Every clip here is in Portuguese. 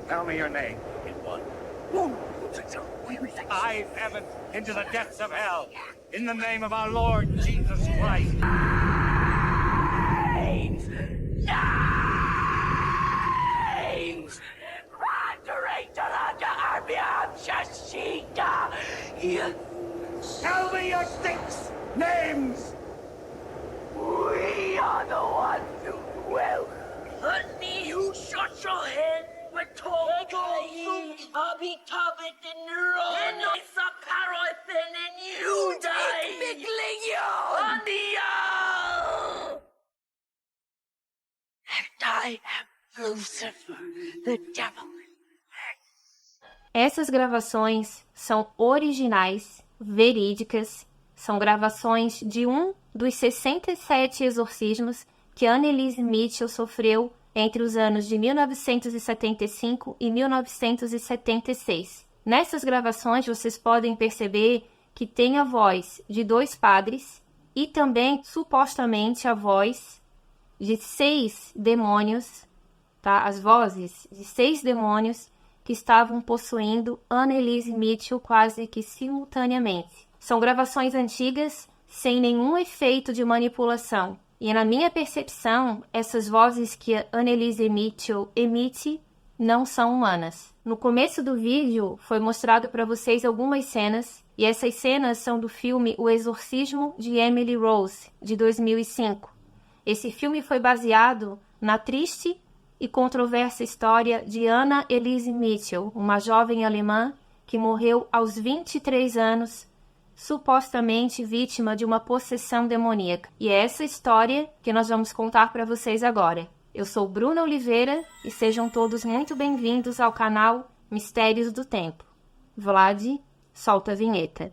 Tell me your name. I, heaven, into the depths of hell, in the name of our Lord Jesus Christ. Names! Tell me your six names! We are the ones who dwell. Honey, who shut your head? But told you, I'll be covered in roll. And it's a paraffin and you die. Honey, and I am Lucifer, the devil. Essas gravações são originais, verídicas, são gravações de um dos 67 exorcismos que Anneliese Mitchell sofreu entre os anos de 1975 e 1976. Nessas gravações vocês podem perceber que tem a voz de 2 padres e também, supostamente, a voz de 6 demônios, tá? As vozes de 6 demônios que estavam possuindo Anneliese Mitchell quase que simultaneamente. São gravações antigas, sem nenhum efeito de manipulação. E na minha percepção, essas vozes que a Anneliese Mitchell emite não são humanas. No começo do vídeo foi mostrado para vocês algumas cenas, e essas cenas são do filme O Exorcismo de Emily Rose, de 2005. Esse filme foi baseado na triste e controversa história de Anneliese Mitchell, uma jovem alemã que morreu aos 23 anos, supostamente vítima de uma possessão demoníaca. E é essa história que nós vamos contar para vocês agora. Eu sou Bruna Oliveira e sejam todos muito bem-vindos ao canal Mistérios do Templo. Vlad, solta a vinheta.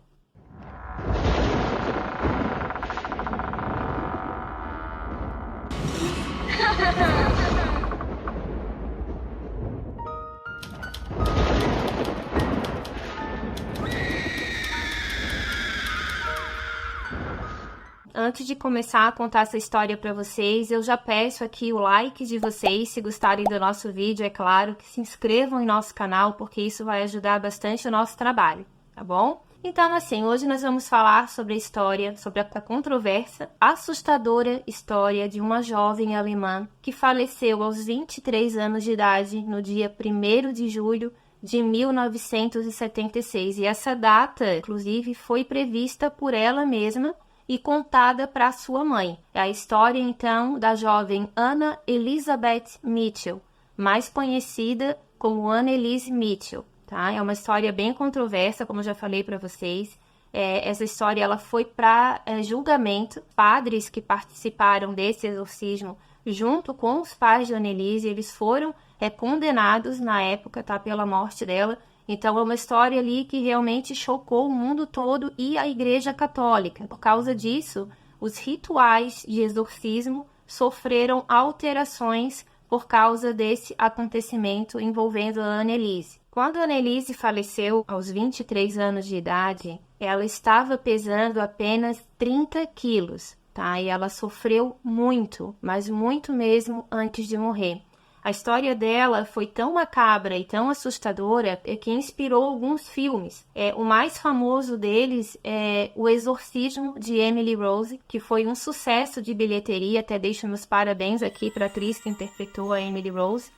Antes de começar a contar essa história para vocês, eu já peço aqui o like de vocês, se gostarem do nosso vídeo, é claro, que se inscrevam em nosso canal, porque isso vai ajudar bastante o nosso trabalho, tá bom? Então, assim, hoje nós vamos falar sobre a história, sobre a controversa, assustadora história de uma jovem alemã que faleceu aos 23 anos de idade no dia 1º de julho de 1976. E essa data, inclusive, foi prevista por ela mesma e contada para sua mãe. É a história, então, da jovem Anna Elisabeth Mitchell, mais conhecida como Anneliese Mitchell. Tá? É uma história bem controversa, como eu já falei para vocês. Essa história ela foi para julgamento. Padres que participaram desse exorcismo, junto com os pais de Anneliese, eles foram condenados na época, tá, pela morte dela. Então, é uma história ali que realmente chocou o mundo todo e a Igreja Católica. Por causa disso, os rituais de exorcismo sofreram alterações por causa desse acontecimento envolvendo a Anneliese. Quando a Anneliese faleceu aos 23 anos de idade, ela estava pesando apenas 30 quilos, tá? E ela sofreu muito, mas muito mesmo antes de morrer. A história dela foi tão macabra e tão assustadora que inspirou alguns filmes. O mais famoso deles é O Exorcismo de Emily Rose, que foi um sucesso de bilheteria. Até deixo meus parabéns aqui para a atriz que interpretou a Emily Rose,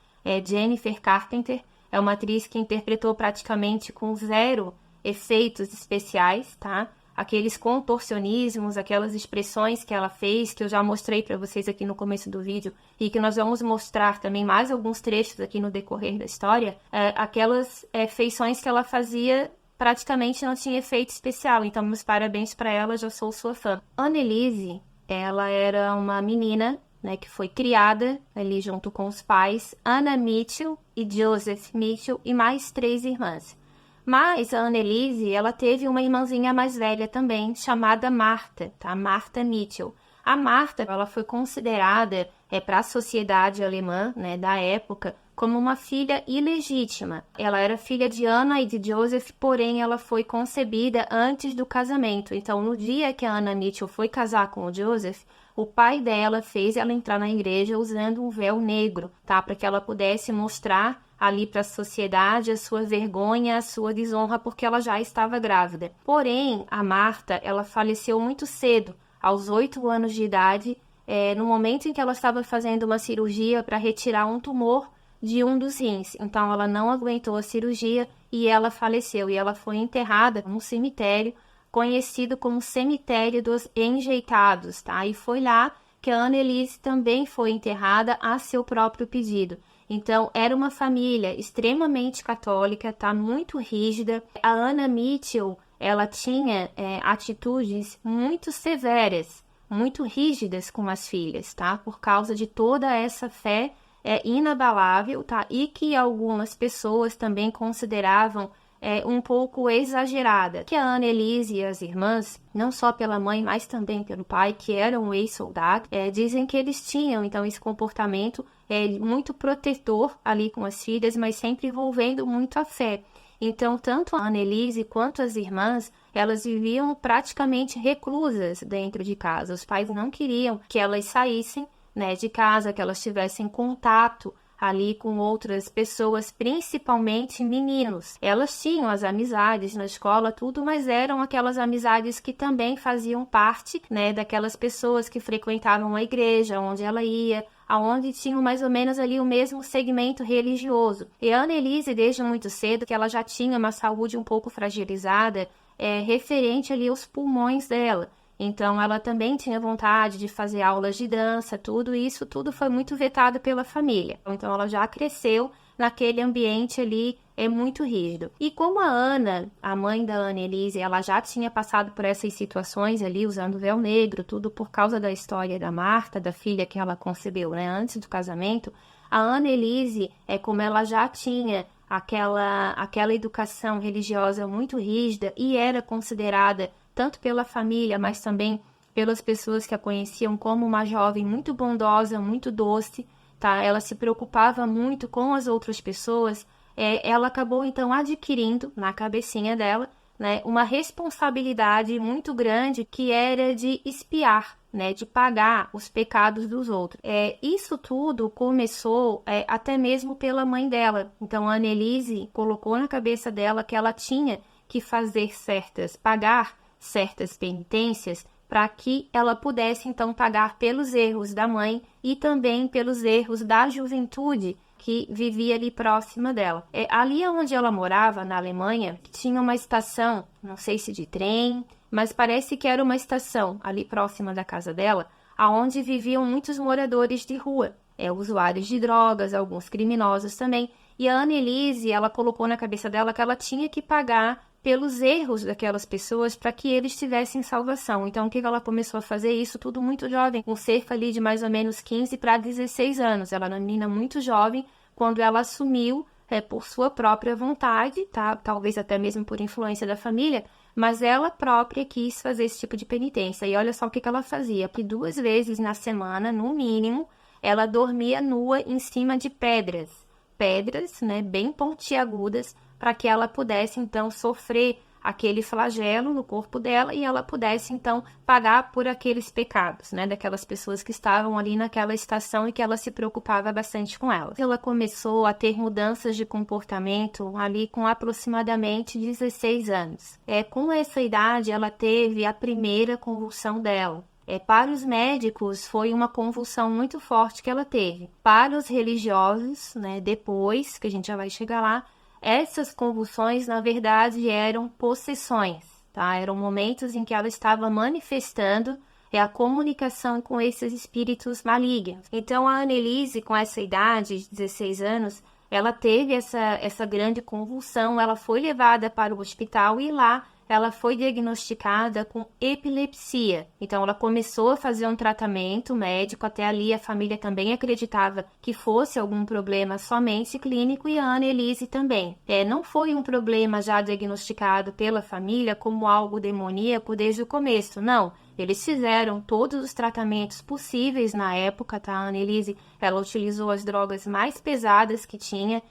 Jennifer Carpenter. É uma atriz que interpretou praticamente com 0 efeitos especiais, tá? Aqueles contorcionismos, aquelas expressões que ela fez, que eu já mostrei para vocês aqui no começo do vídeo, e que nós vamos mostrar também mais alguns trechos aqui no decorrer da história, aquelas feições que ela fazia praticamente não tinha efeito especial. Então, meus parabéns para ela, já sou sua fã. Anneliese, ela era uma menina, né, que foi criada ali junto com os pais, Anna Mitchell e Joseph Mitchell, e mais 3 irmãs. Mas a Anneliese, ela teve uma irmãzinha mais velha também, chamada Martha, tá? Martha Mitchell. A Martha, ela foi considerada para a sociedade alemã, né, da época, como uma filha ilegítima. Ela era filha de Anna e de Joseph, porém ela foi concebida antes do casamento. Então, no dia que a Anna Mitchell foi casar com o Joseph, o pai dela fez ela entrar na igreja usando um véu negro, tá? Para que ela pudesse mostrar ali para a sociedade a sua vergonha, a sua desonra, porque ela já estava grávida. Porém, a Martha, ela faleceu muito cedo, aos 8 anos de idade, no momento em que ela estava fazendo uma cirurgia para retirar um tumor de um dos rins. Então, ela não aguentou a cirurgia e ela faleceu. E ela foi enterrada num cemitério conhecido como Cemitério dos Enjeitados, tá? E foi lá que a Anneliese também foi enterrada a seu próprio pedido. Então, era uma família extremamente católica, tá? Muito rígida. A Anna Mitchell, ela tinha atitudes muito severas, muito rígidas com as filhas, tá? Por causa de toda essa fé inabalável, tá? E que algumas pessoas também consideravam um pouco exagerada. Que a Anneliese e as irmãs, não só pela mãe, mas também pelo pai, que eram ex-soldados, dizem que eles tinham, então, esse comportamento muito protetor ali com as filhas, mas sempre envolvendo muito a fé. Então, tanto a Anneliese quanto as irmãs, elas viviam praticamente reclusas dentro de casa. Os pais não queriam que elas saíssem, né, de casa, que elas tivessem contato ali com outras pessoas, principalmente meninos. Elas tinham as amizades na escola, tudo, mas eram aquelas amizades que também faziam parte, né, daquelas pessoas que frequentavam a igreja, onde ela ia, aonde tinham mais ou menos ali o mesmo segmento religioso. E a Anneliese, desde muito cedo, que ela já tinha uma saúde um pouco fragilizada, referente ali aos pulmões dela. Então, ela também tinha vontade de fazer aulas de dança, tudo isso, tudo foi muito vetado pela família. Então, ela já cresceu naquele ambiente ali, muito rígido. E como a Ana, a mãe da Anneliese, ela já tinha passado por essas situações ali, usando véu negro, tudo por causa da história da Martha, da filha que ela concebeu, né, antes do casamento, a Anneliese, como ela já tinha aquela educação religiosa muito rígida e era considerada tanto pela família, mas também pelas pessoas que a conheciam como uma jovem muito bondosa, muito doce, tá? Ela se preocupava muito com as outras pessoas. Ela acabou, então, adquirindo na cabecinha dela, né, uma responsabilidade muito grande que era de espiar, né, de pagar os pecados dos outros. Isso tudo começou até mesmo pela mãe dela. Então, a Anneliese colocou na cabeça dela que ela tinha que pagar certas penitências para que ela pudesse, então, pagar pelos erros da mãe e também pelos erros da juventude que vivia ali próxima dela. Ali onde ela morava, na Alemanha, tinha uma estação, não sei se de trem, mas parece que era uma estação ali próxima da casa dela, aonde viviam muitos moradores de rua, usuários de drogas, alguns criminosos também. E a Anneliese, ela colocou na cabeça dela que ela tinha que pagar pelos erros daquelas pessoas para que eles tivessem salvação. Então, o que ela começou a fazer? Isso tudo muito jovem, com cerca ali de mais ou menos 15 para 16 anos. Ela era uma menina muito jovem quando ela assumiu, por sua própria vontade, tá? Talvez até mesmo por influência da família, mas ela própria quis fazer esse tipo de penitência. E olha só o que ela fazia, que 2 vezes na semana, no mínimo, ela dormia nua em cima de pedras, né, bem pontiagudas, para que ela pudesse, então, sofrer aquele flagelo no corpo dela e ela pudesse, então, pagar por aqueles pecados, né, daquelas pessoas que estavam ali naquela estação e que ela se preocupava bastante com elas. Ela começou a ter mudanças de comportamento ali com aproximadamente 16 anos. Com essa idade, ela teve a primeira convulsão dela. Para os médicos, foi uma convulsão muito forte que ela teve. Para os religiosos, né, depois, que a gente já vai chegar lá, essas convulsões, na verdade, eram possessões, tá? Eram momentos em que ela estava manifestando a comunicação com esses espíritos malignos. Então, a Anneliese, com essa idade de 16 anos, ela teve essa grande convulsão, ela foi levada para o hospital e lá ela foi diagnosticada com epilepsia. Então, ela começou a fazer um tratamento médico. Até ali, a família também acreditava que fosse algum problema somente clínico e a Annelise também. Não foi um problema já diagnosticado pela família como algo demoníaco desde o começo, não. Eles fizeram todos os tratamentos possíveis na época, tá? A Annelise, ela utilizou as drogas mais pesadas que tinha,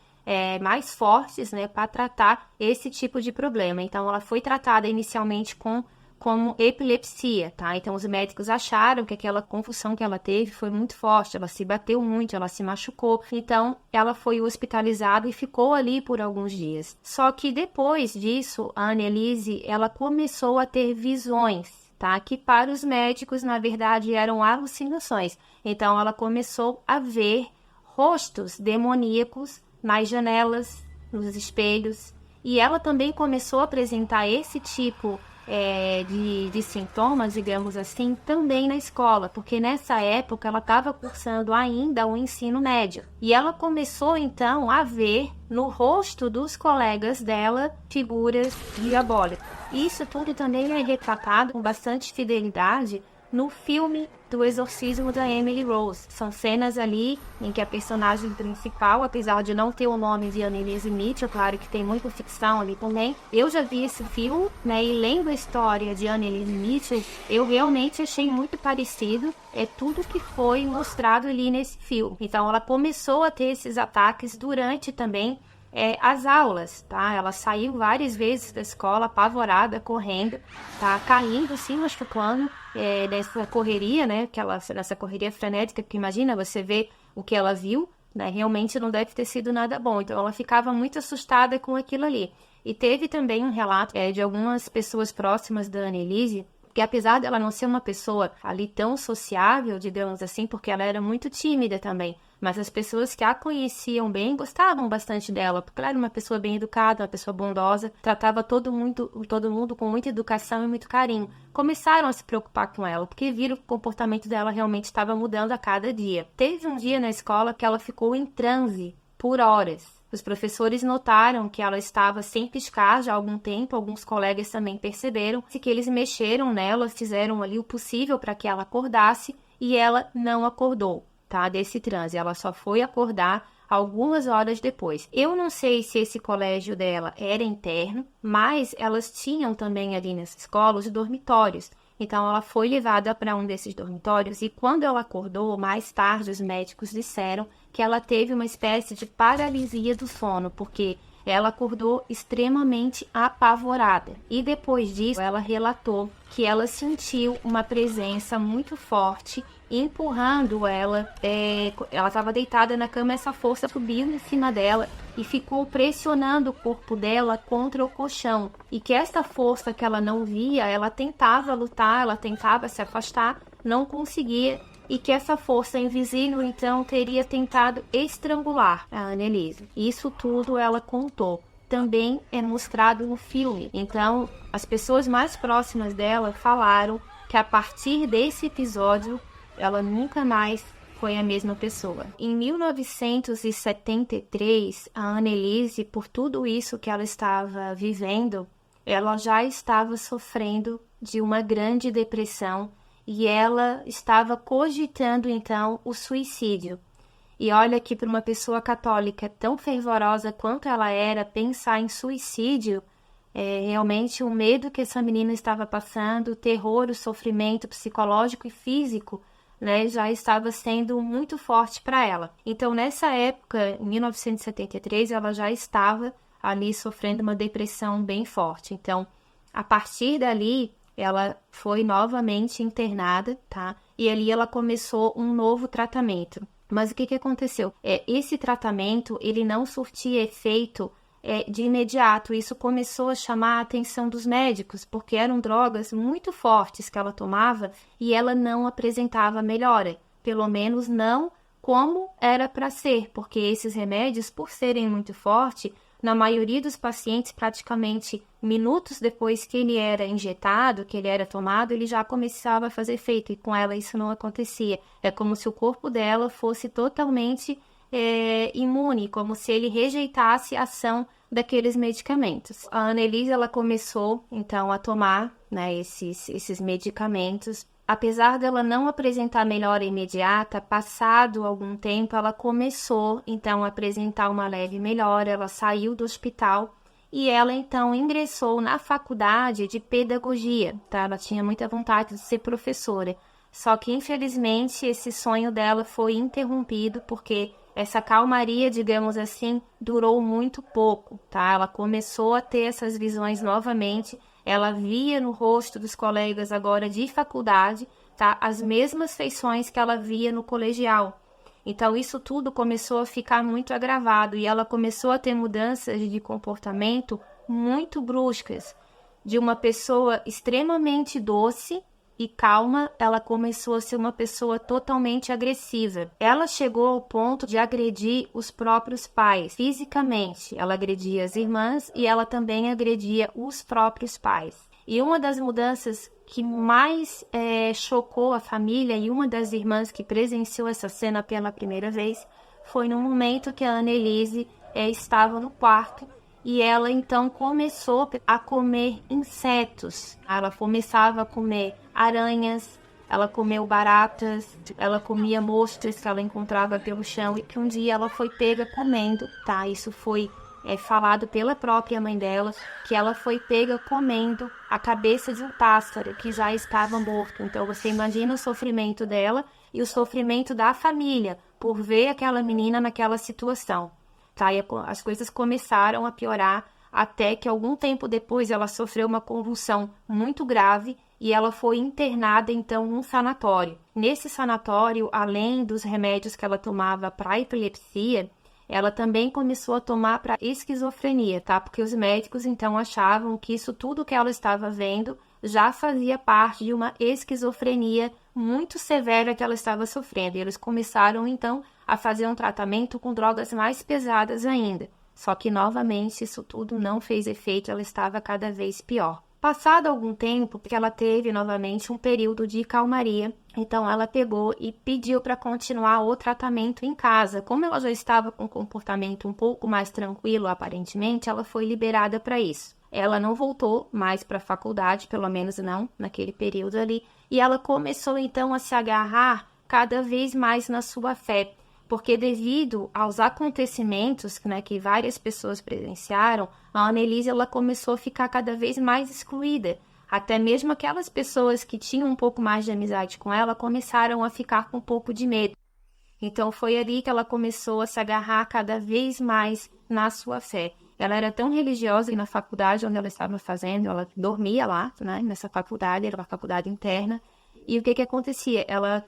mais fortes, né, para tratar esse tipo de problema. Então, ela foi tratada inicialmente como epilepsia, tá? Então, os médicos acharam que aquela convulsão que ela teve foi muito forte, ela se bateu muito, ela se machucou. Então, ela foi hospitalizada e ficou ali por alguns dias. Só que depois disso, a Annelise, ela começou a ter visões, tá? Que para os médicos, na verdade, eram alucinações. Então, ela começou a ver rostos demoníacos nas janelas, nos espelhos. E ela também começou a apresentar esse tipo de sintomas, digamos assim, também na escola, porque nessa época ela estava cursando ainda o ensino médio. E ela começou, então, a ver no rosto dos colegas dela figuras diabólicas. Isso tudo também é retratado com bastante fidelidade no filme do Exorcismo da Emily Rose. São cenas ali em que a personagem principal, apesar de não ter o nome de Annelise Mitchell, claro que tem muita ficção ali também, eu já vi esse filme, né, e lendo a história de Annelise Mitchell, eu realmente achei muito parecido, tudo que foi mostrado ali nesse filme. Então ela começou a ter esses ataques durante também as aulas, tá? Ela saiu várias vezes da escola apavorada, correndo, tá? Caindo, se machucando, nessa correria, né? Nessa correria frenética, que imagina, você vê o que ela viu, né? Realmente não deve ter sido nada bom. Então, ela ficava muito assustada com aquilo ali. E teve também um relato de algumas pessoas próximas da Annelise, que apesar dela não ser uma pessoa ali tão sociável, digamos assim, porque ela era muito tímida também, mas as pessoas que a conheciam bem gostavam bastante dela, porque ela era uma pessoa bem educada, uma pessoa bondosa, tratava todo mundo com muita educação e muito carinho. Começaram a se preocupar com ela, porque viram que o comportamento dela realmente estava mudando a cada dia. Teve um dia na escola que ela ficou em transe por horas. Os professores notaram que ela estava sem piscar já há algum tempo, alguns colegas também perceberam que eles mexeram nela, fizeram ali o possível para que ela acordasse e ela não acordou, tá? Desse transe, ela só foi acordar algumas horas depois. Eu não sei se esse colégio dela era interno, mas elas tinham também ali nessa escola os dormitórios. Então, ela foi levada para um desses dormitórios e quando ela acordou, mais tarde, os médicos disseram que ela teve uma espécie de paralisia do sono, porque ela acordou extremamente apavorada. E depois disso, ela relatou que ela sentiu uma presença muito forte empurrando ela. Ela estava deitada na cama, essa força subiu em cima dela e ficou pressionando o corpo dela contra o colchão. E que essa força que ela não via, ela tentava lutar, ela tentava se afastar, não conseguia. E que essa força invisível, então, teria tentado estrangular a Annelise. Isso tudo ela contou. Também é mostrado no filme. Então, as pessoas mais próximas dela falaram que a partir desse episódio, ela nunca mais foi a mesma pessoa. Em 1973, a Annelise, por tudo isso que ela estava vivendo, ela já estava sofrendo de uma grande depressão e ela estava cogitando, então, o suicídio. E olha que para uma pessoa católica tão fervorosa quanto ela era, pensar em suicídio, realmente o medo que essa menina estava passando, o terror, o sofrimento psicológico e físico, né, já estava sendo muito forte para ela. Então, nessa época, em 1973, ela já estava ali sofrendo uma depressão bem forte. Então, a partir dali, ela foi novamente internada, tá? E ali ela começou um novo tratamento. Mas o que aconteceu? Esse tratamento, ele não surtia efeito de imediato. Isso começou a chamar a atenção dos médicos, porque eram drogas muito fortes que ela tomava e ela não apresentava melhora. Pelo menos não como era para ser, porque esses remédios, por serem muito fortes, na maioria dos pacientes, praticamente minutos depois que ele era injetado, que ele era tomado, ele já começava a fazer efeito, e com ela isso não acontecia. É como se o corpo dela fosse totalmente imune, como se ele rejeitasse a ação daqueles medicamentos. A Annelise, ela começou, então, a tomar, né, esses medicamentos. Apesar dela não apresentar melhora imediata, passado algum tempo, ela começou, então, a apresentar uma leve melhora. Ela saiu do hospital e ela, então, ingressou na faculdade de pedagogia, tá? Ela tinha muita vontade de ser professora. Só que, infelizmente, esse sonho dela foi interrompido porque essa calmaria, digamos assim, durou muito pouco, tá? Ela começou a ter essas visões novamente. Ela via no rosto dos colegas agora de faculdade, tá? As mesmas feições que ela via no colegial. Então, isso tudo começou a ficar muito agravado e ela começou a ter mudanças de comportamento muito bruscas. De uma pessoa extremamente doce e calma, ela começou a ser uma pessoa totalmente agressiva. Ela chegou ao ponto de agredir os próprios pais fisicamente. Ela agredia as irmãs e ela também agredia os próprios pais. E uma das mudanças que mais chocou a família e uma das irmãs que presenciou essa cena pela primeira vez foi no momento que a Annelise estava no quarto. E ela, então, começou a comer insetos. Ela começava a comer aranhas, ela comeu baratas, ela comia moscas que ela encontrava pelo chão e que um dia ela foi pega comendo, tá? Isso foi falado pela própria mãe dela, que ela foi pega comendo a cabeça de um pássaro que já estava morto. Então, você imagina o sofrimento dela e o sofrimento da família por ver aquela menina naquela situação. Tá? E as coisas começaram a piorar até que algum tempo depois ela sofreu uma convulsão muito grave e ela foi internada então num sanatório. Nesse sanatório, além dos remédios que ela tomava para epilepsia, ela também começou a tomar para esquizofrenia, tá? Porque os médicos então achavam que isso tudo que ela estava vendo já fazia parte de uma esquizofrenia muito severa que ela estava sofrendo. E eles começaram então a fazer um tratamento com drogas mais pesadas ainda. Só que, novamente, isso tudo não fez efeito, ela estava cada vez pior. Passado algum tempo, porque ela teve novamente um período de calmaria, então ela pegou e pediu para continuar o tratamento em casa. Como ela já estava com um comportamento um pouco mais tranquilo, aparentemente, ela foi liberada para isso. Ela não voltou mais para a faculdade, pelo menos não naquele período ali, e ela começou então a se agarrar cada vez mais na sua fé. Porque devido aos acontecimentos, né, que várias pessoas presenciaram, a Annelise ela começou a ficar cada vez mais excluída. Até mesmo aquelas pessoas que tinham um pouco mais de amizade com ela começaram a ficar com um pouco de medo. Então foi ali que ela começou a se agarrar cada vez mais na sua fé. Ela era tão religiosa que na faculdade onde ela estava fazendo, ela dormia lá, né, nessa faculdade, era uma faculdade interna. E o que acontecia? Ela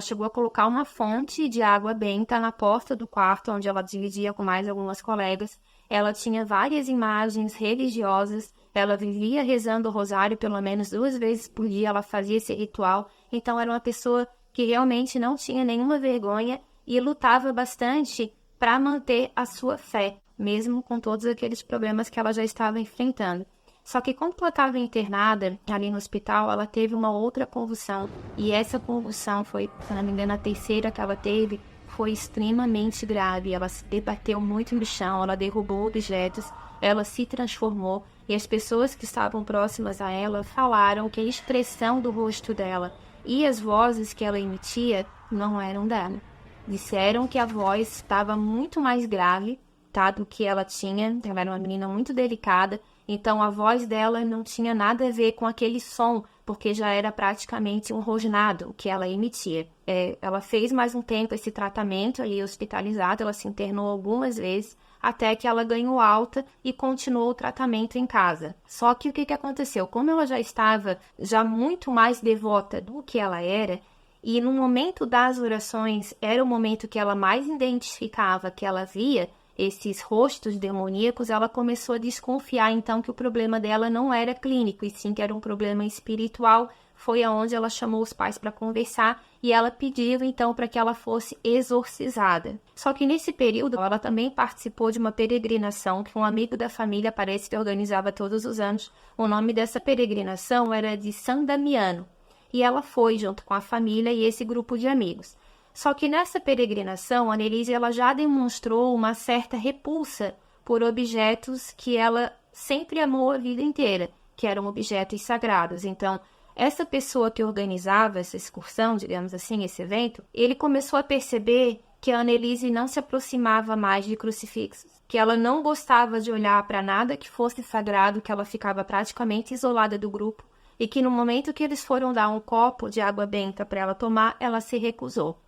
chegou a colocar uma fonte de água benta na porta do quarto, onde ela dividia com mais algumas colegas. Ela tinha várias imagens religiosas, ela vivia rezando o rosário pelo menos 2 vezes por dia, ela fazia esse ritual. Então, era uma pessoa que realmente não tinha nenhuma vergonha e lutava bastante para manter a sua fé, mesmo com todos aqueles problemas que ela já estava enfrentando. Só que quando ela estava internada ali no hospital, ela teve uma outra convulsão. E essa convulsão foi, se não me engano, a terceira que ela teve, foi extremamente grave. Ela se debateu muito no chão, ela derrubou objetos, ela se transformou. E as pessoas que estavam próximas a ela falaram que a expressão do rosto dela e as vozes que ela emitia não eram dela. Disseram que a voz estava muito mais grave, tá, do que ela tinha. Ela era uma menina muito delicada. Então, a voz dela não tinha nada a ver com aquele som, porque já era praticamente um rosnado que ela emitia. Ela fez mais um tempo esse tratamento ali hospitalizada, ela se internou algumas vezes, até que ela ganhou alta e continuou o tratamento em casa. Só que o que aconteceu? Como ela já estava muito mais devota do que ela era, e no momento das orações era o momento que ela mais identificava, que ela via esses rostos demoníacos, ela começou a desconfiar, então, que o problema dela não era clínico, e sim que era um problema espiritual. Foi aonde ela chamou os pais para conversar, e ela pediu, então, para que ela fosse exorcizada. Só que nesse período, ela também participou de uma peregrinação que um amigo da família parece que organizava todos os anos. O nome dessa peregrinação era de San Damiano, e ela foi junto com a família e esse grupo de amigos. Só que nessa peregrinação, a Annelise ela já demonstrou uma certa repulsa por objetos que ela sempre amou a vida inteira, que eram objetos sagrados. Então, essa pessoa que organizava essa excursão, digamos assim, esse evento, ele começou a perceber que a Annelise não se aproximava mais de crucifixos, que ela não gostava de olhar para nada que fosse sagrado, que ela ficava praticamente isolada do grupo, e que no momento que eles foram dar um copo de água benta para ela tomar, ela se recusou.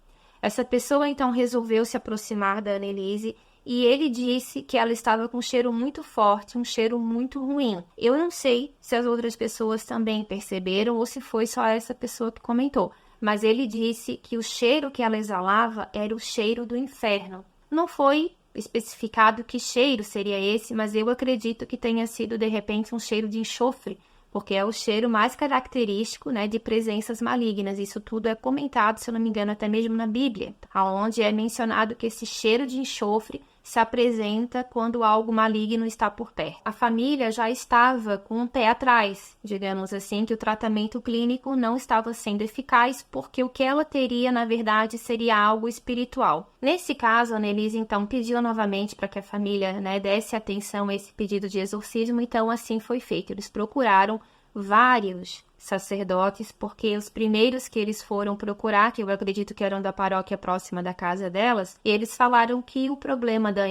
Essa pessoa então resolveu se aproximar da Annelise e ele disse que ela estava com um cheiro muito forte, um cheiro muito ruim. Eu não sei se as outras pessoas também perceberam ou se foi só essa pessoa que comentou, mas ele disse que o cheiro que ela exalava era o cheiro do inferno. Não foi especificado que cheiro seria esse, mas eu acredito que tenha sido de repente um cheiro de enxofre, porque é o cheiro mais característico, né, de presenças malignas. Isso tudo é comentado, se eu não me engano, até mesmo na Bíblia, onde é mencionado que esse cheiro de enxofre se apresenta quando algo maligno está por perto. A família já estava com o pé atrás, digamos assim, que o tratamento clínico não estava sendo eficaz, porque o que ela teria, na verdade, seria algo espiritual. Nesse caso, a Annelise, então, pediu novamente para que a família, né, desse atenção a esse pedido de exorcismo, então assim foi feito. Eles procuraram vários sacerdotes, porque os primeiros que eles foram procurar, que eu acredito que eram da paróquia próxima da casa delas, eles falaram que o problema da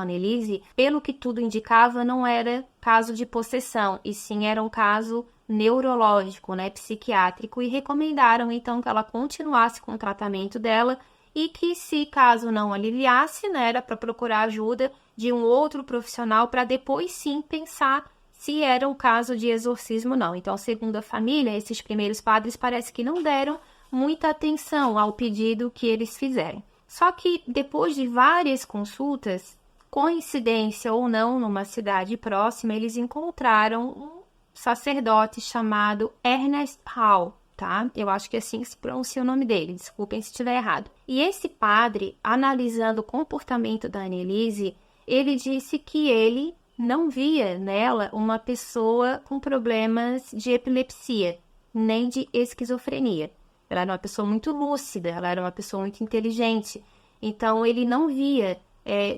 Annelise, pelo que tudo indicava, não era caso de possessão, e sim era um caso neurológico, né, psiquiátrico, e recomendaram então que ela continuasse com o tratamento dela e que, se caso não aliviasse, né, era para procurar ajuda de um outro profissional para depois sim pensar se era o caso de exorcismo ou não. Então, segundo a família, esses primeiros padres parece que não deram muita atenção ao pedido que eles fizeram. Só que depois de várias consultas, coincidência ou não, numa cidade próxima, eles encontraram um sacerdote chamado Ernest Hall, tá? Eu acho que assim se pronuncia o nome dele, desculpem se estiver errado. E esse padre, analisando o comportamento da Annelise, ele disse que ele não via nela uma pessoa com problemas de epilepsia, nem de esquizofrenia. Ela era uma pessoa muito lúcida, ela era uma pessoa muito inteligente. Então, ele não via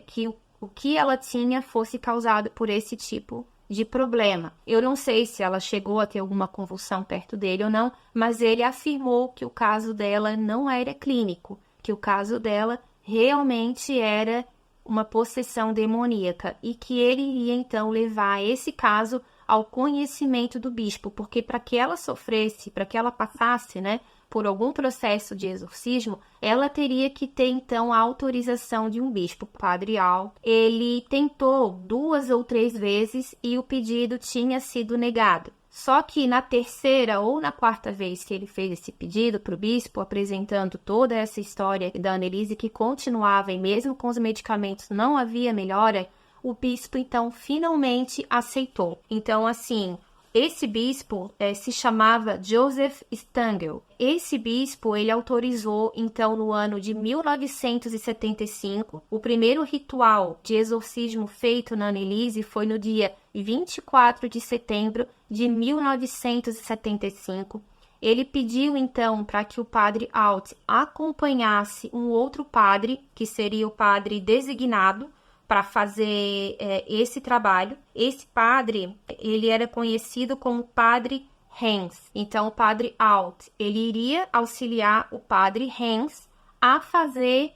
que o que ela tinha fosse causado por esse tipo de problema. Eu não sei se ela chegou a ter alguma convulsão perto dele ou não, mas ele afirmou que o caso dela não era clínico, que o caso dela realmente era uma possessão demoníaca, e que ele iria então levar esse caso ao conhecimento do bispo, porque para que ela sofresse, para que ela passasse, né, por algum processo de exorcismo, ela teria que ter então a autorização de um bispo. O padre Al, ele tentou 2 ou 3 vezes e o pedido tinha sido negado. Só que na terceira ou na quarta vez que ele fez esse pedido para o bispo, apresentando toda essa história da Annelise que continuava e mesmo com os medicamentos não havia melhora, o bispo então finalmente aceitou. Então, assim, esse bispo se chamava Joseph Stangl. Esse bispo, ele autorizou, então, no ano de 1975, o primeiro ritual de exorcismo feito na Annelise foi no dia 24 de setembro de 1975. Ele pediu, então, para que o padre Alt acompanhasse um outro padre, que seria o padre designado, para fazer esse trabalho. Esse padre, ele era conhecido como Padre Hans. Então, o padre Alt, ele iria auxiliar o padre Hans a fazer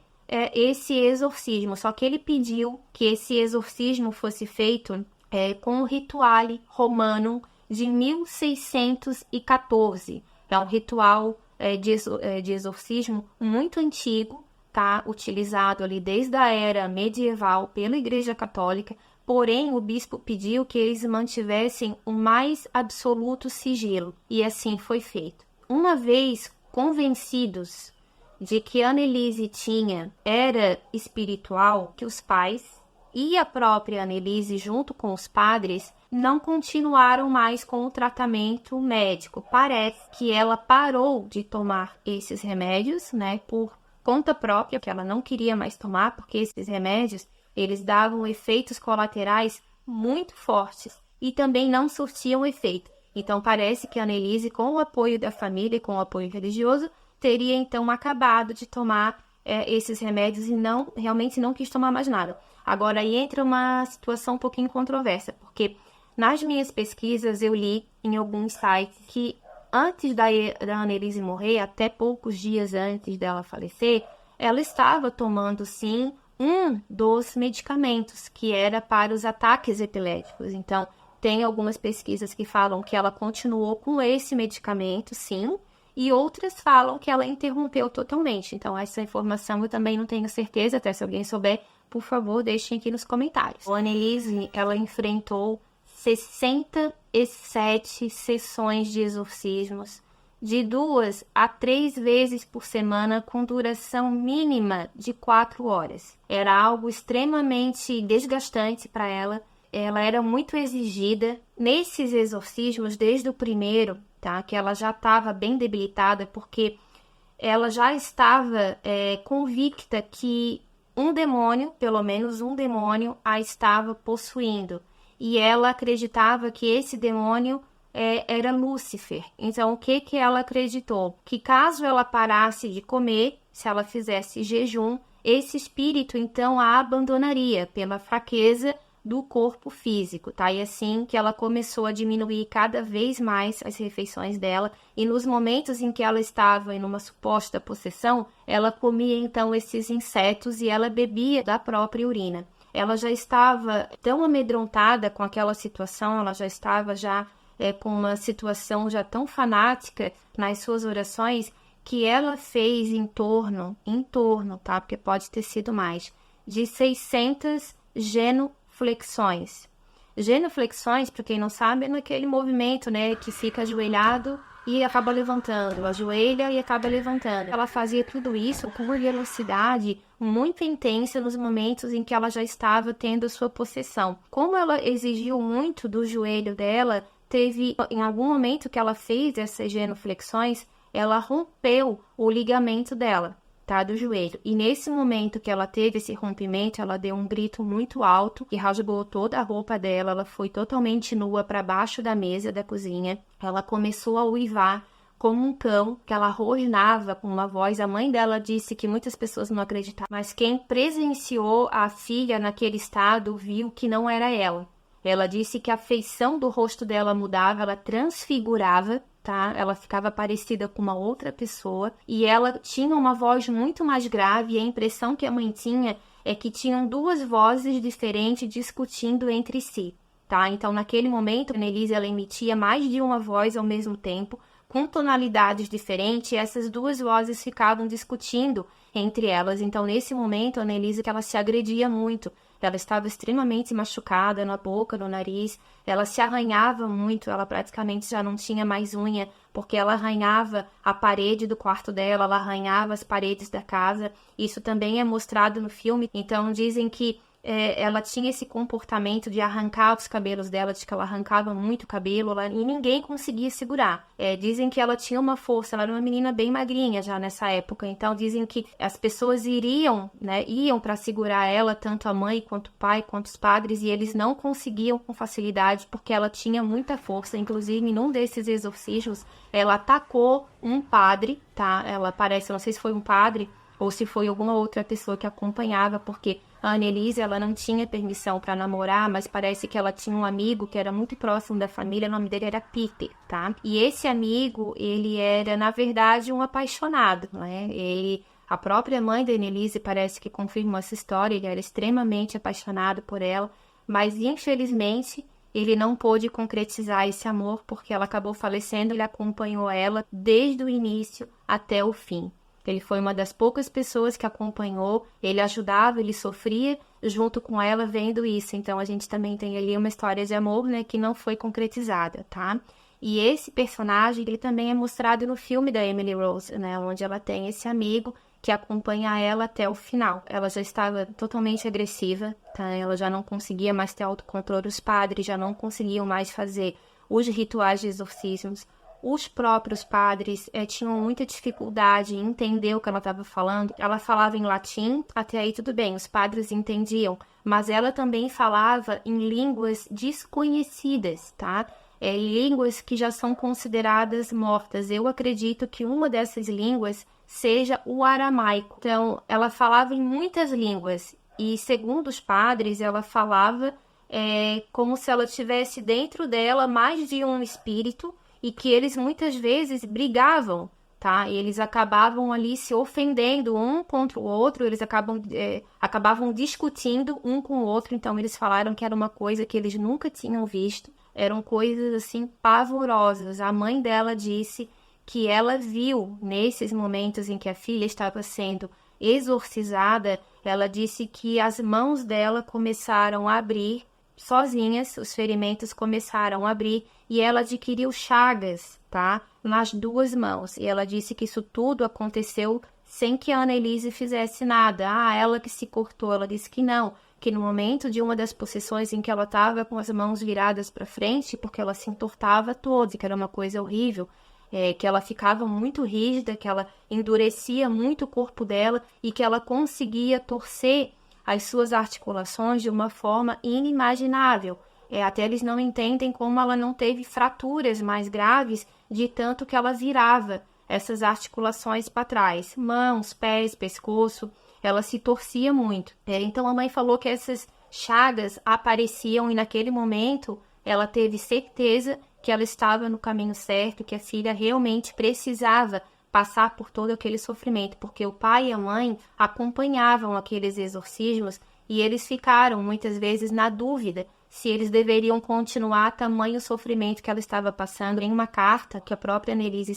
esse exorcismo. Só que ele pediu que esse exorcismo fosse feito com o Rituale Romanum de 1614. É um ritual de exorcismo muito antigo, tá? Utilizado ali desde a era medieval pela Igreja Católica, porém o bispo pediu que eles mantivessem o mais absoluto sigilo, e assim foi feito. Uma vez convencidos de que Annelise era espiritual, que os pais e a própria Annelise, junto com os padres, não continuaram mais com o tratamento médico. Parece que ela parou de tomar esses remédios, né, por conta própria, que ela não queria mais tomar, porque esses remédios, eles davam efeitos colaterais muito fortes e também não surtiam efeito. Então, parece que a Annelise, com o apoio da família e com o apoio religioso, teria então acabado de tomar esses remédios e realmente não quis tomar mais nada. Agora, aí entra uma situação um pouquinho controversa, porque nas minhas pesquisas eu li em alguns sites que antes da Annelise morrer, até poucos dias antes dela falecer, ela estava tomando, sim, um dos medicamentos, que era para os ataques epiléticos. Então, tem algumas pesquisas que falam que ela continuou com esse medicamento, sim, e outras falam que ela interrompeu totalmente. Então, essa informação eu também não tenho certeza, até se alguém souber, por favor, deixem aqui nos comentários. A Annelise, ela enfrentou 67 sessões de exorcismos, de 2 a 3 vezes por semana, com duração mínima de 4 horas. Era algo extremamente desgastante para ela. Ela era muito exigida. Nesses exorcismos, desde o primeiro, tá, que ela já estava bem debilitada, porque ela já estava convicta que um demônio, pelo menos um demônio, a estava possuindo. E ela acreditava que esse demônio era Lúcifer. Então, o que ela acreditou? Que caso ela parasse de comer, se ela fizesse jejum, esse espírito, então, a abandonaria pela fraqueza do corpo físico, tá? E assim que ela começou a diminuir cada vez mais as refeições dela, e nos momentos em que ela estava em uma suposta possessão, ela comia, então, esses insetos e ela bebia da própria urina. Ela já estava tão amedrontada com aquela situação, ela já estava com uma situação já tão fanática nas suas orações, que ela fez em torno, tá? Porque pode ter sido mais, de 600 genuflexões. Genuflexões, para quem não sabe, é naquele movimento, né, que fica ajoelhado e acaba levantando, ajoelha e acaba levantando. Ela fazia tudo isso com uma velocidade muito intensa nos momentos em que ela já estava tendo sua possessão. Como ela exigiu muito do joelho dela, teve, em algum momento que ela fez essas genuflexões, ela rompeu o ligamento dela, tá, do joelho. E nesse momento que ela teve esse rompimento, ela deu um grito muito alto, que rasgou toda a roupa dela, ela foi totalmente nua para baixo da mesa da cozinha. Ela começou a uivar como um cão, que ela rosnava com uma voz. A mãe dela disse que muitas pessoas não acreditavam, mas quem presenciou a filha naquele estado viu que não era ela. Ela disse que a feição do rosto dela mudava, ela transfigurava, tá? Ela ficava parecida com uma outra pessoa e ela tinha uma voz muito mais grave, e a impressão que a mãe tinha é que tinham duas vozes diferentes discutindo entre si, tá? Então, naquele momento, a Annelise, ela emitia mais de uma voz ao mesmo tempo, com tonalidades diferentes, e essas duas vozes ficavam discutindo entre elas. Então, nesse momento, a Annelise, que ela se agredia muito. Ela estava extremamente machucada na boca, no nariz, ela se arranhava muito, ela praticamente já não tinha mais unha, porque ela arranhava a parede do quarto dela, ela arranhava as paredes da casa. Isso também é mostrado no filme. Então, dizem que ela tinha esse comportamento de arrancar os cabelos dela, de que ela arrancava muito cabelo, e ninguém conseguia segurar. Dizem que ela tinha uma força, ela era uma menina bem magrinha já nessa época, então dizem que as pessoas iam para segurar ela, tanto a mãe, quanto o pai, quanto os padres, e eles não conseguiam com facilidade, porque ela tinha muita força. Inclusive, num desses exorcismos, ela atacou um padre, tá? Ela parece, não sei se foi um padre, ou se foi alguma outra pessoa que acompanhava, porque a Annelise, ela não tinha permissão para namorar, mas parece que ela tinha um amigo que era muito próximo da família, o nome dele era Peter, tá? E esse amigo, ele era, na verdade, um apaixonado, né? A própria mãe da Annelise parece que confirmou essa história, ele era extremamente apaixonado por ela, mas infelizmente ele não pôde concretizar esse amor, porque ela acabou falecendo. Ele acompanhou ela desde o início até o fim. Ele foi uma das poucas pessoas que acompanhou, ele ajudava, ele sofria junto com ela vendo isso. Então, a gente também tem ali uma história de amor, né, que não foi concretizada, tá? E esse personagem, ele também é mostrado no filme da Emily Rose, né, onde ela tem esse amigo que acompanha ela até o final. Ela já estava totalmente agressiva, tá? Ela já não conseguia mais ter autocontrole, os padres já não conseguiam mais fazer os rituais de exorcismos. Os próprios padres tinham muita dificuldade em entender o que ela estava falando. Ela falava em latim, até aí tudo bem, os padres entendiam, mas ela também falava em línguas desconhecidas, tá? Línguas que já são consideradas mortas. Eu acredito que uma dessas línguas seja o aramaico. Então, ela falava em muitas línguas, E segundo os padres, ela falava como se ela tivesse dentro dela mais de um espírito e que eles muitas vezes brigavam, tá? E eles acabavam ali se ofendendo um contra o outro, eles acabavam discutindo um com o outro. Então eles falaram que era uma coisa que eles nunca tinham visto, eram coisas assim pavorosas. A mãe dela disse que ela viu nesses momentos em que a filha estava sendo exorcizada, ela disse que as mãos dela começaram a abrir sozinhas, os ferimentos começaram a abrir e ela adquiriu chagas, tá? Nas duas mãos. E ela disse que isso tudo aconteceu sem que a Annelise fizesse nada. Ela que se cortou. Ela disse que não, que no momento de uma das possessões em que ela estava com as mãos viradas para frente, porque ela se entortava toda, que era uma coisa horrível, que ela ficava muito rígida, que ela endurecia muito o corpo dela e que ela conseguia torcer as suas articulações de uma forma inimaginável. Até eles não entendem como ela não teve fraturas mais graves de tanto que ela virava essas articulações para trás. Mãos, pés, pescoço, ela se torcia muito. Então a mãe falou que essas chagas apareciam e naquele momento ela teve certeza que ela estava no caminho certo, que a filha realmente precisava passar por todo aquele sofrimento, porque o pai e a mãe acompanhavam aqueles exorcismos e eles ficaram muitas vezes na dúvida se eles deveriam continuar tamanho sofrimento que ela estava passando. Em uma carta que a própria Annelise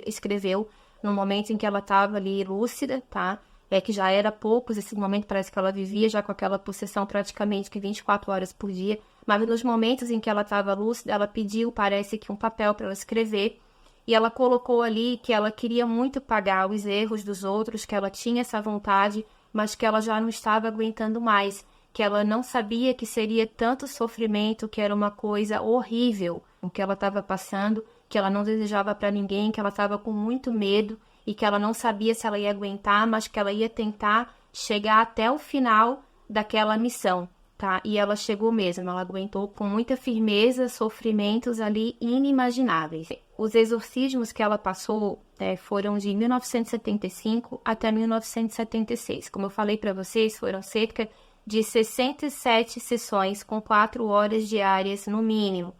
escreveu no momento em que ela estava ali lúcida, tá? Que já era poucos, esse momento parece que ela vivia já com aquela possessão praticamente que 24 horas por dia, mas nos momentos em que ela estava lúcida, ela pediu, parece que um papel para ela escrever, e ela colocou ali que ela queria muito pagar os erros dos outros, que ela tinha essa vontade, mas que ela já não estava aguentando mais, que ela não sabia que seria tanto sofrimento, que era uma coisa horrível o que ela estava passando, que ela não desejava para ninguém, que ela estava com muito medo e que ela não sabia se ela ia aguentar, mas que ela ia tentar chegar até o final daquela missão, tá? E ela chegou mesmo, ela aguentou com muita firmeza sofrimentos ali inimagináveis. Os exorcismos que ela passou foram de 1975 até 1976. Como eu falei para vocês, foram cerca de 67 sessões com 4 horas diárias no mínimo.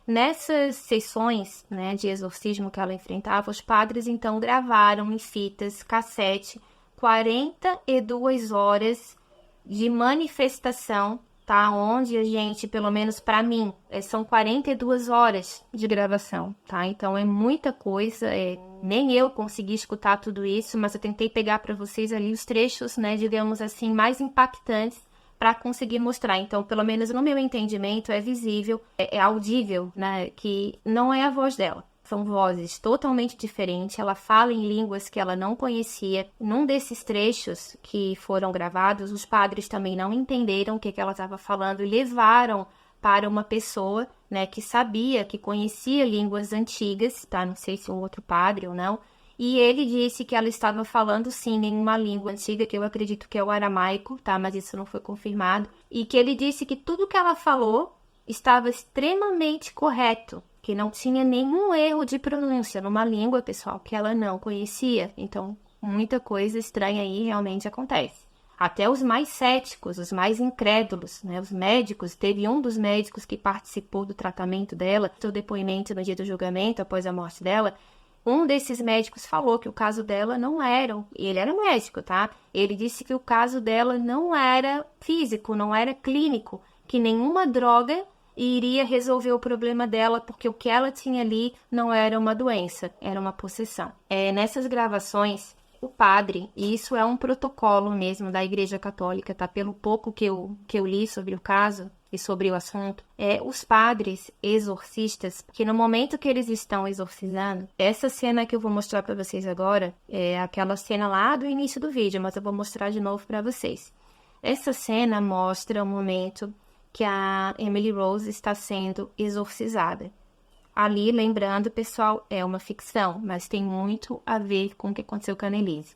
Nessas sessões, de exorcismo que ela enfrentava, os padres então gravaram em fitas cassete 42 horas de manifestação, tá? Onde a gente, pelo menos para mim, são 42 horas de gravação, tá? Então é muita coisa, nem eu consegui escutar tudo isso, mas eu tentei pegar para vocês ali os trechos, digamos assim, mais impactantes para conseguir mostrar. Então, pelo menos no meu entendimento, é visível, é audível, que não é a voz dela. São vozes totalmente diferentes. Ela fala em línguas que ela não conhecia. Num desses trechos que foram gravados, os padres também não entenderam o que ela estava falando e levaram para uma pessoa, que sabia, que conhecia línguas antigas, tá? Não sei se um outro padre ou não. E ele disse que ela estava falando, sim, em uma língua antiga, que eu acredito que é o aramaico, tá? Mas isso não foi confirmado. E que ele disse que tudo que ela falou estava extremamente correto, que não tinha nenhum erro de pronúncia numa língua, pessoal, que ela não conhecia. Então, muita coisa estranha aí realmente acontece. Até os mais céticos, os mais incrédulos, os médicos, teve um dos médicos que participou do tratamento dela, seu depoimento no dia do julgamento, após a morte dela. Um desses médicos falou que o caso dela não era, ele era médico, tá? Ele disse que o caso dela não era físico, não era clínico, que nenhuma droga iria resolver o problema dela, porque o que ela tinha ali não era uma doença, era uma possessão. Nessas gravações, o padre, e isso é um protocolo mesmo da Igreja Católica, tá? Pelo pouco que eu li sobre o caso e sobre o assunto, os padres exorcistas, que no momento que eles estão exorcizando, essa cena que eu vou mostrar para vocês agora, é aquela cena lá do início do vídeo, mas eu vou mostrar de novo para vocês. Essa cena mostra o momento que a Emily Rose está sendo exorcizada. Ali, lembrando, pessoal, é uma ficção, mas tem muito a ver com o que aconteceu com a Annelise.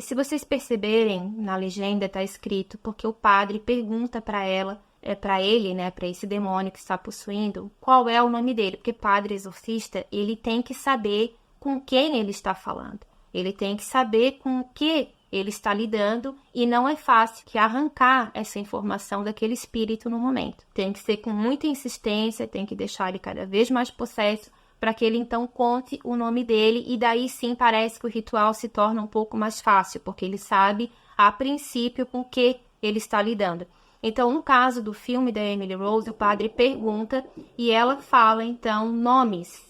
Se vocês perceberem, na legenda está escrito, porque o padre pergunta para ela, para ele, para esse demônio que está possuindo, qual é o nome dele, porque padre exorcista, ele tem que saber com quem ele está falando. Ele tem que saber com que ele está lidando e não é fácil que arrancar essa informação daquele espírito no momento. Tem que ser com muita insistência, tem que deixar ele cada vez mais possesso para que ele então conte o nome dele e daí sim parece que o ritual se torna um pouco mais fácil, porque ele sabe a princípio com o que ele está lidando. Então, no caso do filme da Emily Rose, o padre pergunta e ela fala então nomes.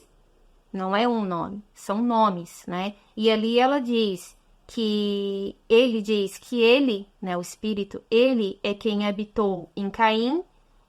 Não é um nome, são nomes, né? E ali ela diz que ele, né, o espírito, ele é quem habitou em Caim,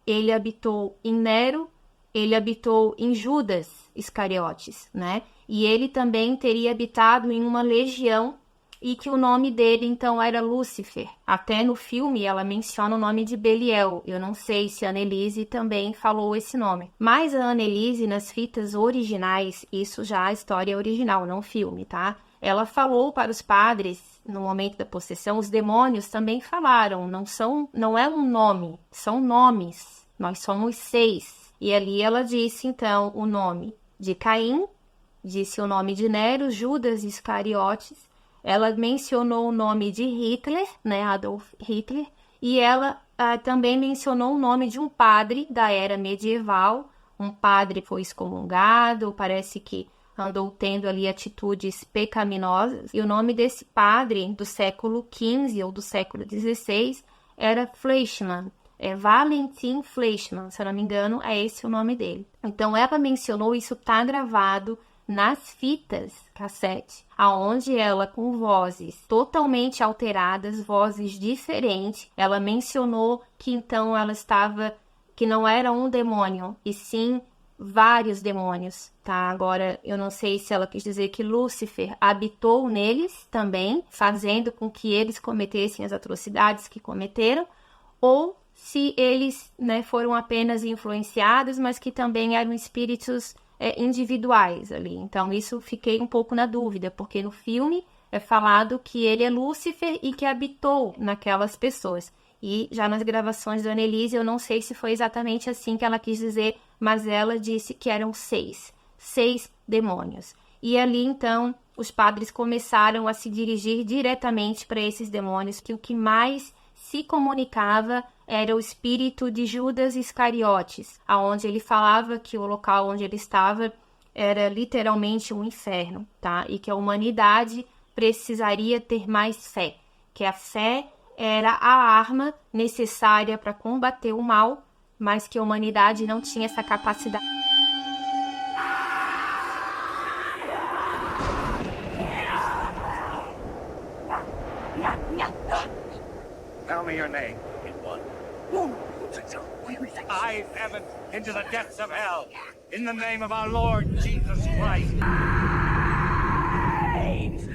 ele habitou em Nero, ele habitou em Judas Iscariotes, né? E ele também teria habitado em uma legião e que o nome dele, então, era Lúcifer. Até no filme ela menciona o nome de Beliel. Eu não sei se a Annelise também falou esse nome. Mas a Annelise, nas fitas originais, isso já é a história original, não filme, tá? Ela falou para os padres, no momento da possessão, os demônios também falaram, não é um nome, são nomes. Nós somos 6. E ali ela disse, então, o nome de Caim, disse o nome de Nero, Judas Iscariotes. Ela mencionou o nome de Hitler, né, Adolf Hitler, e ela também mencionou o nome de um padre da era medieval. Um padre foi excomungado, parece que andou tendo ali atitudes pecaminosas. E o nome desse padre do século XV ou do século XVI era Fleischmann. É Valentin Fleischmann, se eu não me engano, é esse o nome dele. Então, ela mencionou, isso está gravado nas fitas cassete, aonde ela, com vozes totalmente alteradas, vozes diferentes, ela mencionou que então ela estava, que não era um demônio, e sim vários demônios, tá? Agora, eu não sei se ela quis dizer que Lúcifer habitou neles também, fazendo com que eles cometessem as atrocidades que cometeram, ou se eles, né, foram apenas influenciados, mas que também eram espíritos individuais ali. Então, isso fiquei um pouco na dúvida, porque no filme é falado que ele é Lúcifer e que habitou naquelas pessoas. E já nas gravações da Annelise, eu não sei se foi exatamente assim que ela quis dizer, mas ela disse que eram 6 demônios. E ali, então, os padres começaram a se dirigir diretamente para esses demônios, que o que mais se comunicava era o espírito de Judas Iscariotes, aonde ele falava que o local onde ele estava era literalmente um inferno, tá? E que a humanidade precisaria ter mais fé, que a fé era a arma necessária para combater o mal, mas que a humanidade não tinha essa capacidade. Tell me your name. I, Evan, into the depths of hell, in the name of our Lord Jesus Christ. Names!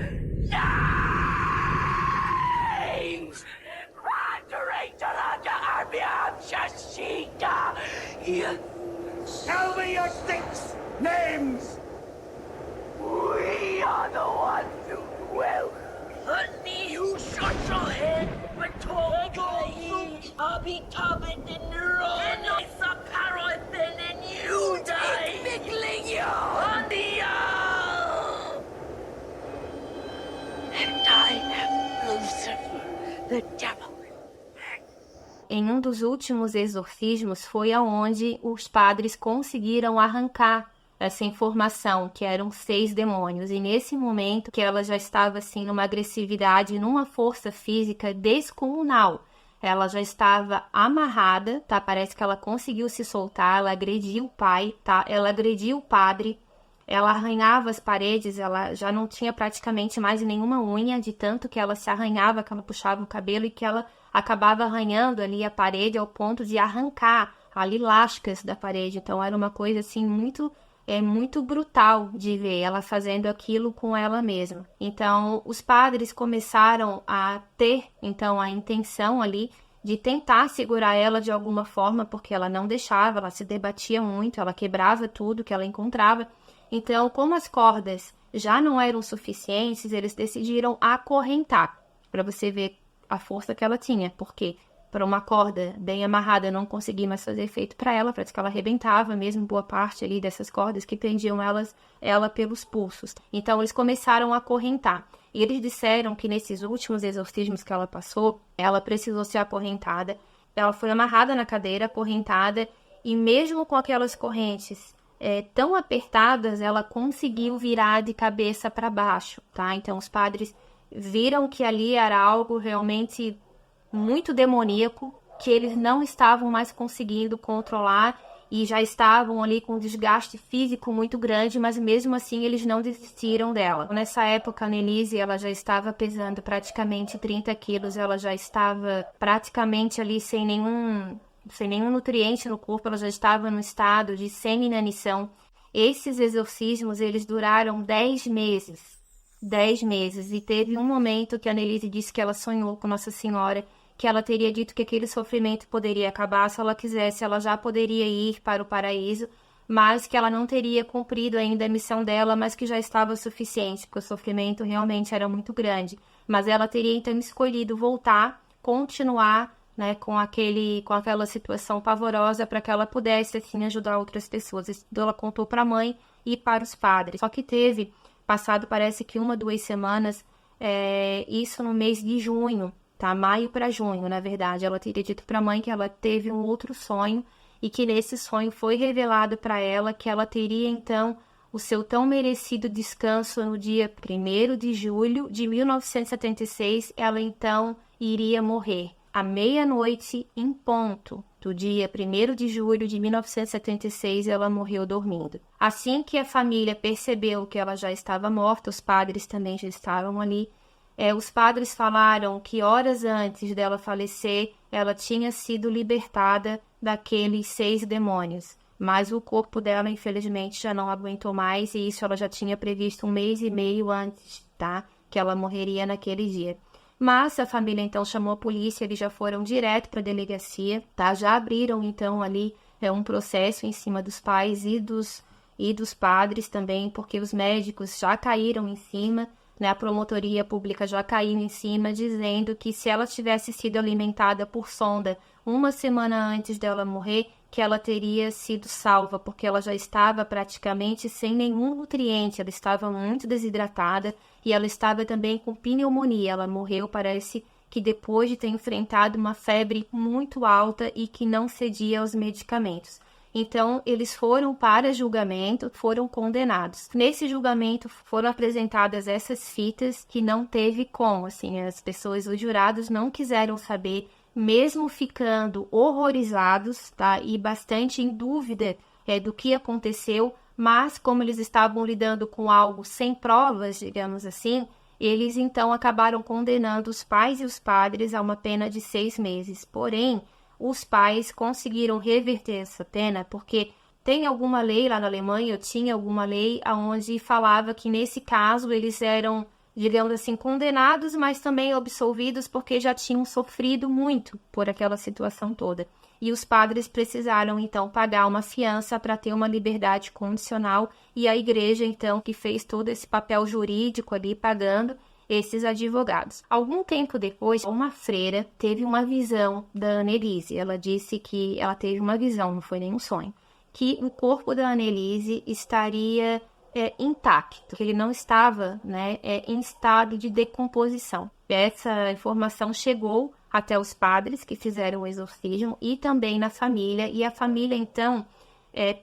Tell me your 6 names! We are the ones who dwell. Honey, who shot your head, but told you Abitavet in Ron, it's a paraffin and you die. Pickling you, honey, and I am Lucifer, the devil. Em um dos últimos exorcismos foi aonde os padres conseguiram arrancar essa informação, que eram 6 demônios. E nesse momento que ela já estava assim numa agressividade, numa força física descomunal. Ela já estava amarrada, tá? Parece que ela conseguiu se soltar, ela agrediu o pai, tá? Ela agrediu o padre, ela arranhava as paredes, ela já não tinha praticamente mais nenhuma unha, de tanto que ela se arranhava, que ela puxava o cabelo e que ela acabava arranhando ali a parede ao ponto de arrancar ali lascas da parede. Então era uma coisa assim muito brutal de ver ela fazendo aquilo com ela mesma. Então os padres começaram a ter então a intenção ali de tentar segurar ela de alguma forma, porque ela não deixava, ela se debatia muito, ela quebrava tudo que ela encontrava. Então, como as cordas já não eram suficientes, eles decidiram acorrentar, para você ver a força que ela tinha, porque para uma corda bem amarrada não conseguia mais fazer efeito para ela, parece que ela arrebentava mesmo boa parte ali dessas cordas que prendiam ela pelos pulsos. Então eles começaram a acorrentar. E eles disseram que nesses últimos exorcismos que ela passou, ela precisou ser acorrentada. Ela foi amarrada na cadeira, acorrentada, e mesmo com aquelas correntes tão apertadas, ela conseguiu virar de cabeça para baixo, tá? Então, os padres viram que ali era algo realmente muito demoníaco, que eles não estavam mais conseguindo controlar e já estavam ali com um desgaste físico muito grande, mas mesmo assim eles não desistiram dela. Nessa época, a Annelise, ela já estava pesando praticamente 30 quilos, ela já estava praticamente ali sem nenhum nutriente no corpo, ela já estava no estado de semi-inanição. Esses exorcismos, eles duraram 10 meses. 10 meses. E teve um momento que a Annelise disse que ela sonhou com Nossa Senhora, que ela teria dito que aquele sofrimento poderia acabar se ela quisesse, ela já poderia ir para o paraíso, mas que ela não teria cumprido ainda a missão dela, mas que já estava suficiente, porque o sofrimento realmente era muito grande. Mas ela teria então escolhido voltar, continuar, né, com aquela situação pavorosa para que ela pudesse assim ajudar outras pessoas. Isso ela contou para a mãe e para os padres. Só que teve passado, parece que 1, 2 semanas, isso no mês de junho, tá? Maio para junho, na verdade. Ela teria dito para a mãe que ela teve um outro sonho e que nesse sonho foi revelado para ela que ela teria então o seu tão merecido descanso no dia 1º de julho de 1976. Ela então iria morrer. À meia-noite, em ponto, do dia 1º de julho de 1976, ela morreu dormindo. Assim que a família percebeu que ela já estava morta, os padres também já estavam ali, os padres falaram que horas antes dela falecer, ela tinha sido libertada daqueles 6 demônios. Mas o corpo dela, infelizmente, já não aguentou mais, e isso ela já tinha previsto 1 mês e meio antes, tá? Que ela morreria naquele dia. Mas a família então chamou a polícia, eles já foram direto para a delegacia, tá? Já abriram então ali um processo em cima dos pais e dos padres também, porque os médicos já caíram em cima, né? A promotoria pública já caiu em cima, dizendo que se ela tivesse sido alimentada por sonda 1 semana antes dela morrer, que ela teria sido salva, porque ela já estava praticamente sem nenhum nutriente, ela estava muito desidratada e ela estava também com pneumonia. Ela morreu, parece que depois de ter enfrentado uma febre muito alta e que não cedia aos medicamentos. Então, eles foram para julgamento, foram condenados. Nesse julgamento foram apresentadas essas fitas que não teve como, assim, as pessoas, os jurados não quiseram saber, mesmo ficando horrorizados, tá? E bastante em dúvida do que aconteceu, mas como eles estavam lidando com algo sem provas, digamos assim, eles então acabaram condenando os pais e os padres a uma pena de 6 meses. Porém, os pais conseguiram reverter essa pena, porque tem alguma lei lá na Alemanha, eu tinha alguma lei onde falava que nesse caso eles eram, digamos assim, condenados, mas também absolvidos porque já tinham sofrido muito por aquela situação toda. E os padres precisaram, então, pagar uma fiança para ter uma liberdade condicional, e a igreja, então, que fez todo esse papel jurídico ali, pagando esses advogados. Algum tempo depois, uma freira teve uma visão da Annelise. Ela disse que ela teve uma visão, não foi nenhum sonho, que o corpo da Annelise estaria intacto, que ele não estava, né, em estado de decomposição. Essa informação chegou até os padres que fizeram o exorcismo e também na família, e a família então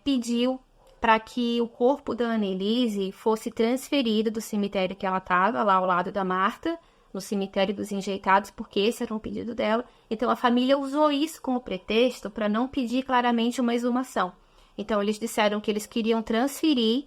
pediu para que o corpo da Annelise fosse transferido do cemitério que ela estava, lá ao lado da Marta, no cemitério dos Enjeitados, porque esse era um pedido dela. Então a família usou isso como pretexto para não pedir claramente uma exumação. Então eles disseram que eles queriam transferir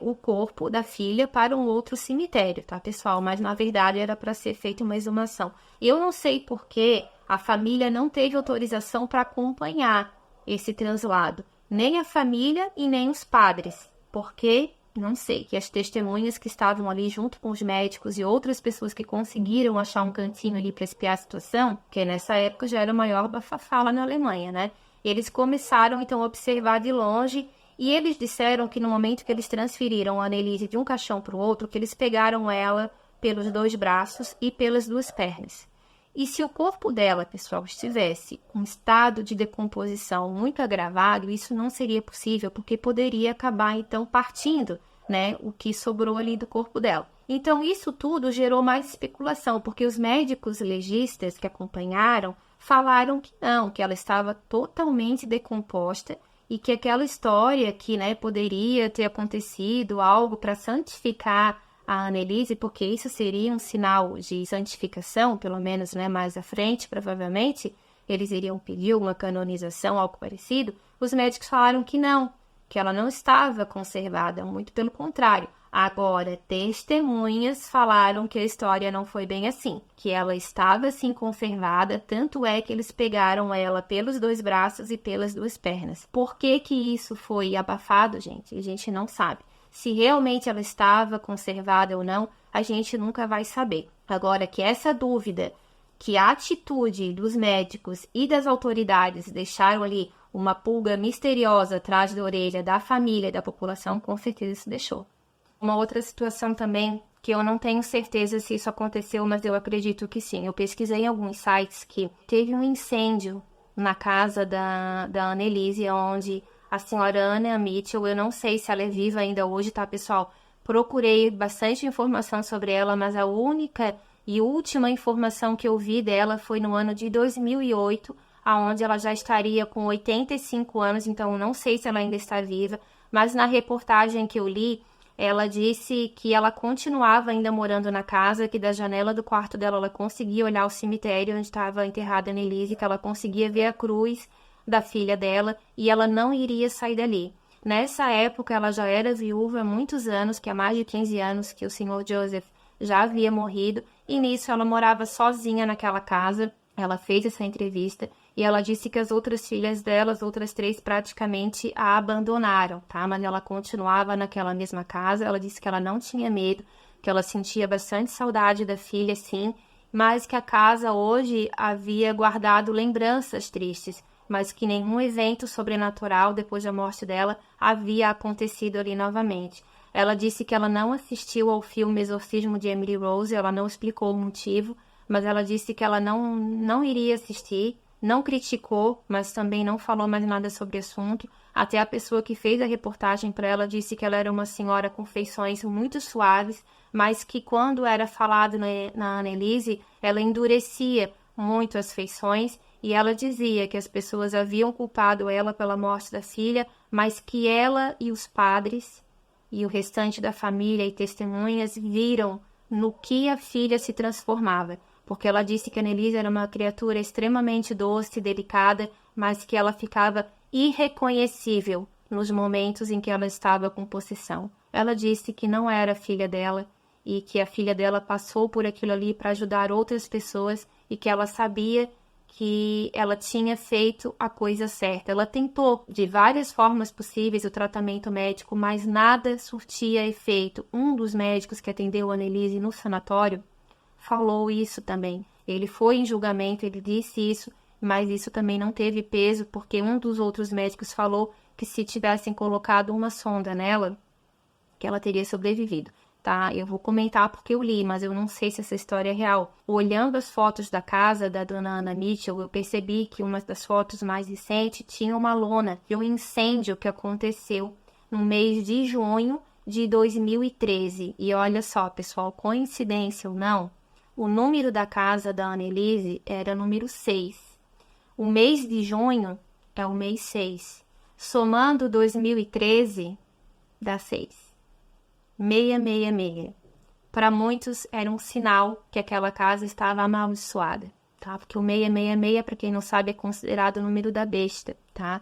o corpo da filha para um outro cemitério, tá, pessoal? Mas, na verdade, era para ser feita uma exumação. Eu não sei por que a família não teve autorização para acompanhar esse translado. Nem a família e nem os padres. Porque, não sei, que as testemunhas que estavam ali junto com os médicos e outras pessoas que conseguiram achar um cantinho ali para espiar a situação, que nessa época já era o maior bafafá lá na Alemanha, né? Eles começaram, então, a observar de longe. E eles disseram que no momento que eles transferiram a Annelise de um caixão para o outro, que eles pegaram ela pelos 2 braços e pelas 2 pernas. E se o corpo dela, pessoal, estivesse em estado de decomposição muito agravado, isso não seria possível, porque poderia acabar, então, partindo né, o que sobrou ali do corpo dela. Então, isso tudo gerou mais especulação, porque os médicos legistas que acompanharam falaram que não, que ela estava totalmente decomposta e que aquela história que, né, poderia ter acontecido algo para santificar a Annelise, porque isso seria um sinal de santificação, pelo menos, né, mais à frente, provavelmente, eles iriam pedir uma canonização, algo parecido. Os médicos falaram que não, que ela não estava conservada, muito pelo contrário. Agora, testemunhas falaram que a história não foi bem assim, que ela estava sim conservada, tanto é que eles pegaram ela pelos 2 braços e pelas 2 pernas. Por que que isso foi abafado, gente? A gente não sabe. Se realmente ela estava conservada ou não, a gente nunca vai saber. Agora, que essa dúvida, que a atitude dos médicos e das autoridades deixaram ali uma pulga misteriosa atrás da orelha da família e da população, com certeza isso deixou. Uma outra situação também, que eu não tenho certeza se isso aconteceu, mas eu acredito que sim. Eu pesquisei em alguns sites que teve um incêndio na casa da Annelise, onde a senhora Anna Mitchell, eu não sei se ela é viva ainda hoje, tá, pessoal? Procurei bastante informação sobre ela, mas a única e última informação que eu vi dela foi no ano de 2008, onde ela já estaria com 85 anos, então eu não sei se ela ainda está viva, mas na reportagem que eu li, ela disse que ela continuava ainda morando na casa, que da janela do quarto dela ela conseguia olhar o cemitério onde estava enterrada a Annelise, que ela conseguia ver a cruz da filha dela e ela não iria sair dali. Nessa época ela já era viúva há muitos anos, que há mais de 15 anos que o Sr. Joseph já havia morrido, e nisso ela morava sozinha naquela casa. Ela fez essa entrevista e ela disse que as outras filhas dela, as outras 3, praticamente a abandonaram, tá? Mas ela continuava naquela mesma casa. Ela disse que ela não tinha medo, que ela sentia bastante saudade da filha, sim, mas que a casa hoje havia guardado lembranças tristes, mas que nenhum evento sobrenatural depois da morte dela havia acontecido ali novamente. Ela disse que ela não assistiu ao filme Exorcismo de Emily Rose, ela não explicou o motivo, mas ela disse que ela não iria assistir, não criticou, mas também não falou mais nada sobre o assunto. Até a pessoa que fez a reportagem para ela disse que ela era uma senhora com feições muito suaves, mas que quando era falado na Annelise, ela endurecia muito as feições, e ela dizia que as pessoas haviam culpado ela pela morte da filha, mas que ela e os padres e o restante da família e testemunhas viram no que a filha se transformava, porque ela disse que a Annelise era uma criatura extremamente doce e delicada, mas que ela ficava irreconhecível nos momentos em que ela estava com possessão. Ela disse que não era filha dela e que a filha dela passou por aquilo ali para ajudar outras pessoas e que ela sabia que ela tinha feito a coisa certa. Ela tentou de várias formas possíveis o tratamento médico, mas nada surtia efeito. Um dos médicos que atendeu a Annelise no sanatório falou isso também. Ele foi em julgamento, ele disse isso, mas isso também não teve peso, porque um dos outros médicos falou que se tivessem colocado uma sonda nela, que ela teria sobrevivido. Tá? Eu vou comentar porque eu li, mas eu não sei se essa história é real. Olhando as fotos da casa da dona Anna Mitchell, eu percebi que uma das fotos mais recentes tinha uma lona de um incêndio que aconteceu no mês de junho de 2013. E olha só, pessoal, coincidência ou não, o número da casa da Annelise era número 6. O mês de junho é o mês 6. Somando 2013, dá 6. 666. Para muitos era um sinal que aquela casa estava amaldiçoada, tá? Porque o 666, para quem não sabe, é considerado o número da besta, tá?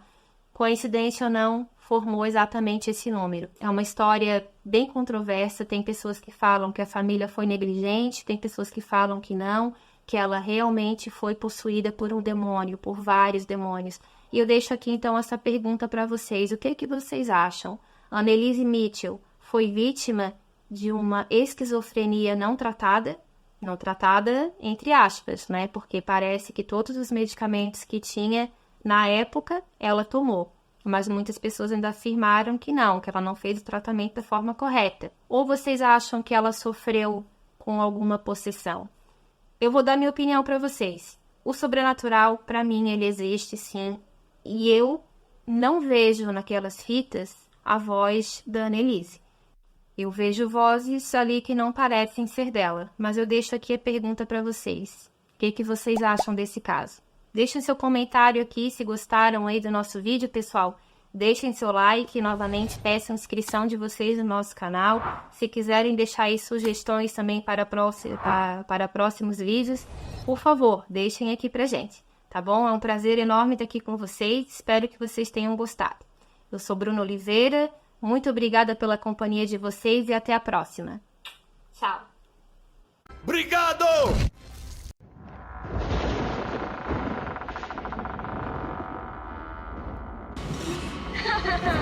Coincidência ou não, formou exatamente esse número. É uma história bem controversa, tem pessoas que falam que a família foi negligente, tem pessoas que falam que não, que ela realmente foi possuída por um demônio, por vários demônios. E eu deixo aqui então essa pergunta para vocês: o que vocês acham? Annelise Mitchell foi vítima de uma esquizofrenia não tratada entre aspas, né? Porque parece que todos os medicamentos que tinha na época ela tomou, mas muitas pessoas ainda afirmaram que ela não fez o tratamento da forma correta. Ou vocês acham que ela sofreu com alguma possessão? Eu vou dar minha opinião para vocês. O sobrenatural, para mim, ele existe sim, e eu não vejo naquelas fitas a voz da Annelise. Eu vejo vozes ali que não parecem ser dela, mas eu deixo aqui a pergunta para vocês. O que vocês acham desse caso? Deixem seu comentário aqui se gostaram aí do nosso vídeo, pessoal. Deixem seu like, novamente peço a inscrição de vocês no nosso canal. Se quiserem deixar aí sugestões também para próximos vídeos, por favor, deixem aqui pra gente, tá bom? É um prazer enorme estar aqui com vocês, espero que vocês tenham gostado. Eu sou Bruna Oliveira, muito obrigada pela companhia de vocês e até a próxima. Tchau! Obrigado! Ha ha ha!